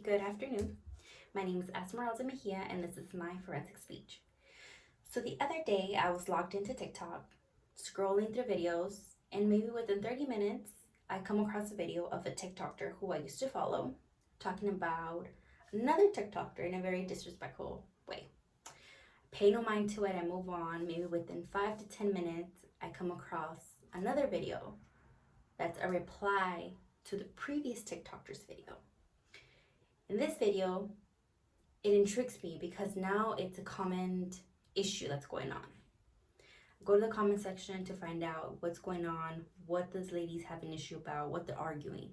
Good afternoon. My name is Esmeralda Mejia, and this is my forensic speech. So, the other day, I was logged into TikTok, scrolling through videos, and maybe within 30 minutes, I come across a video of a TikToker who I used to follow talking about another TikToker in a very disrespectful way. Pay no mind to it, I move on. Maybe within 5 to 10 minutes, I come across another video that's a reply to the previous TikToker's video. In this video, it intrigues me because now it's a comment issue that's going on. Go to the comment section to find out what's going on, what those ladies have an issue about, what they're arguing.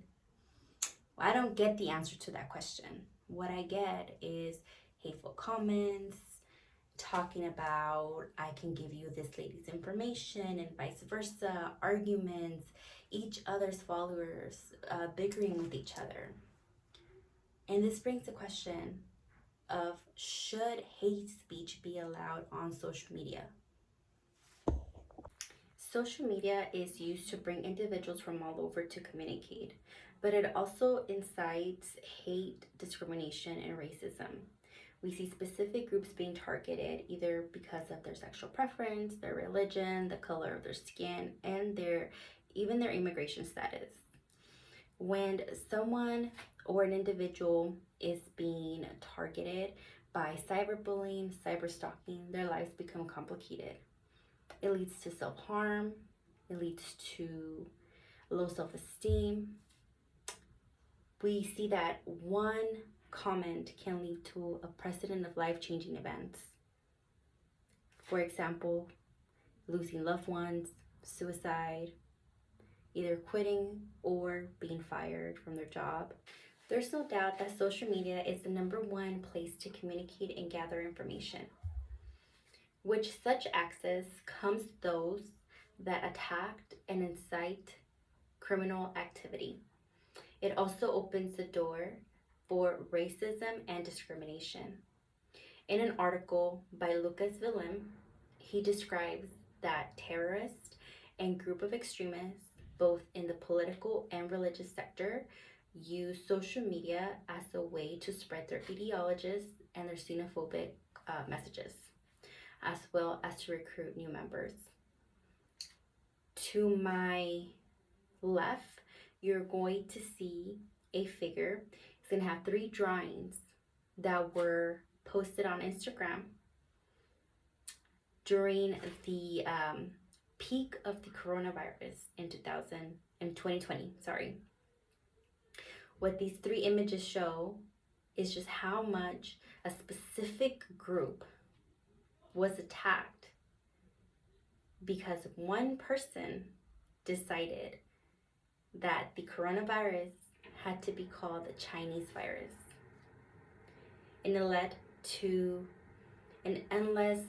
Well, I don't get the answer to that question. What I get is hateful comments, talking about I can give you this lady's information and vice versa, arguments, each other's followers bickering with each other. And this brings the question of should hate speech be allowed on social media? Social media is used to bring individuals from all over to communicate, but it also incites hate, discrimination, and racism. We see specific groups being targeted either because of their sexual preference, their religion, the color of their skin, and even their immigration status. When someone or an individual is being targeted by cyberbullying, cyberstalking, their lives become complicated. It leads to self-harm, it leads to low self-esteem. We see that one comment can lead to a precedent of life-changing events. For example, losing loved ones, suicide, either quitting or being fired from their job. There's no doubt that social media is the number one place to communicate and gather information. With such access comes those that attack and incite criminal activity. It also opens the door for racism and discrimination. In an article by Lucas Willem, he describes that terrorists and group of extremists, both in the political and religious sector, use social media as a way to spread their ideologies and their xenophobic messages, as well as to recruit new members. To my left, you're going to see a figure. It's going to have 3 drawings that were posted on Instagram during the peak of the coronavirus in 2020. What these 3 images show is just how much a specific group was attacked because one person decided that the coronavirus had to be called the Chinese virus. And it led to an endless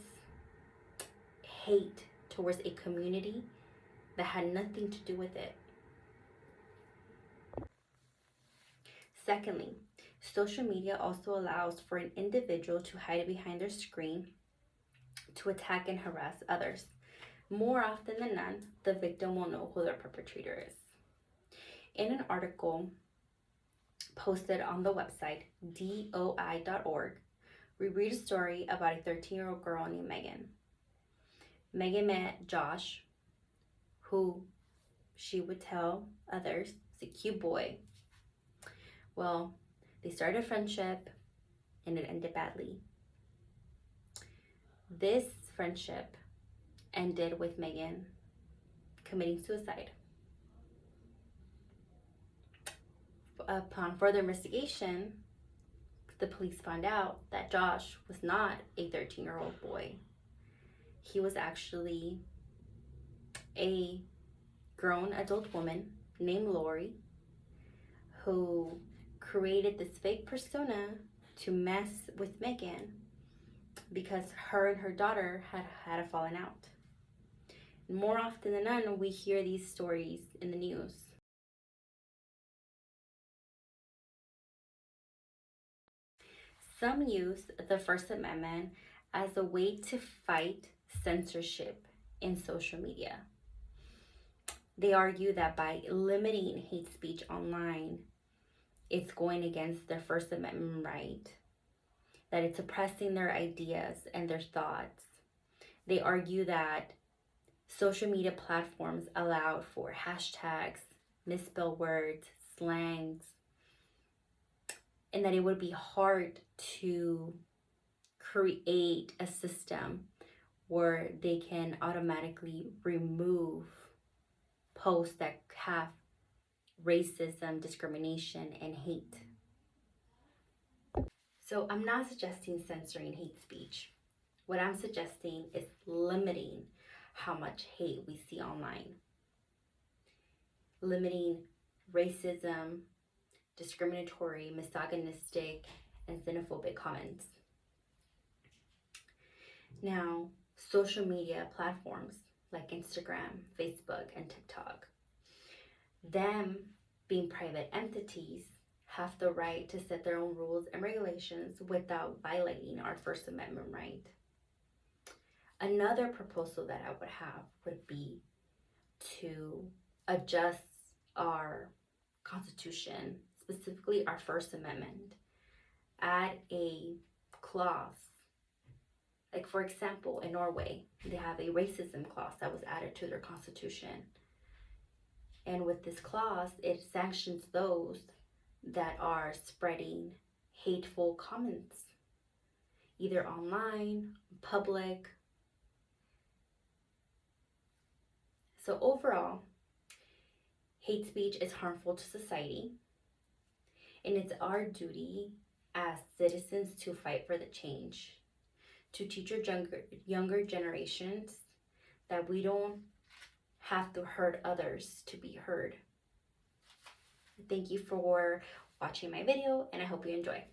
hate towards a community that had nothing to do with it. Secondly, social media also allows for an individual to hide behind their screen to attack and harass others. More often than not, the victim will know who their perpetrator is. In an article posted on the website doi.org, we read a story about a 13-year-old girl named Megan. Megan met Josh, who she would tell others is a cute boy. Well, they started a friendship and it ended badly. This friendship ended with Megan committing suicide. Upon further investigation, the police found out that Josh was not a 13-year-old boy. He was actually a grown adult woman named Lori who created this fake persona to mess with Megan because her and her daughter had a falling out. More often than not, we hear these stories in the news. Some use the First Amendment as a way to fight censorship in social media. They argue that by limiting hate speech online, it's going against their First Amendment right, that it's oppressing their ideas and their thoughts. They argue that social media platforms allow for hashtags, misspelled words, slangs, and that it would be hard to create a system where they can automatically remove posts that have racism, discrimination, and hate. So I'm not suggesting censoring hate speech. What I'm suggesting is limiting how much hate we see online, limiting racism, discriminatory, misogynistic, and xenophobic comments. Now, social media platforms like Instagram, Facebook, and TikTok, them being private entities, have the right to set their own rules and regulations without violating our First Amendment right. Another proposal that I would have would be to adjust our Constitution, specifically our First Amendment, add a clause. Like, for example, in Norway, they have a racism clause that was added to their constitution. And with this clause, it sanctions those that are spreading hateful comments, either online, public. So overall, hate speech is harmful to society, and it's our duty as citizens to fight for the change, to teach our younger generations that we don't have to hurt others to be heard. Thank you for watching my video, and I hope you enjoy.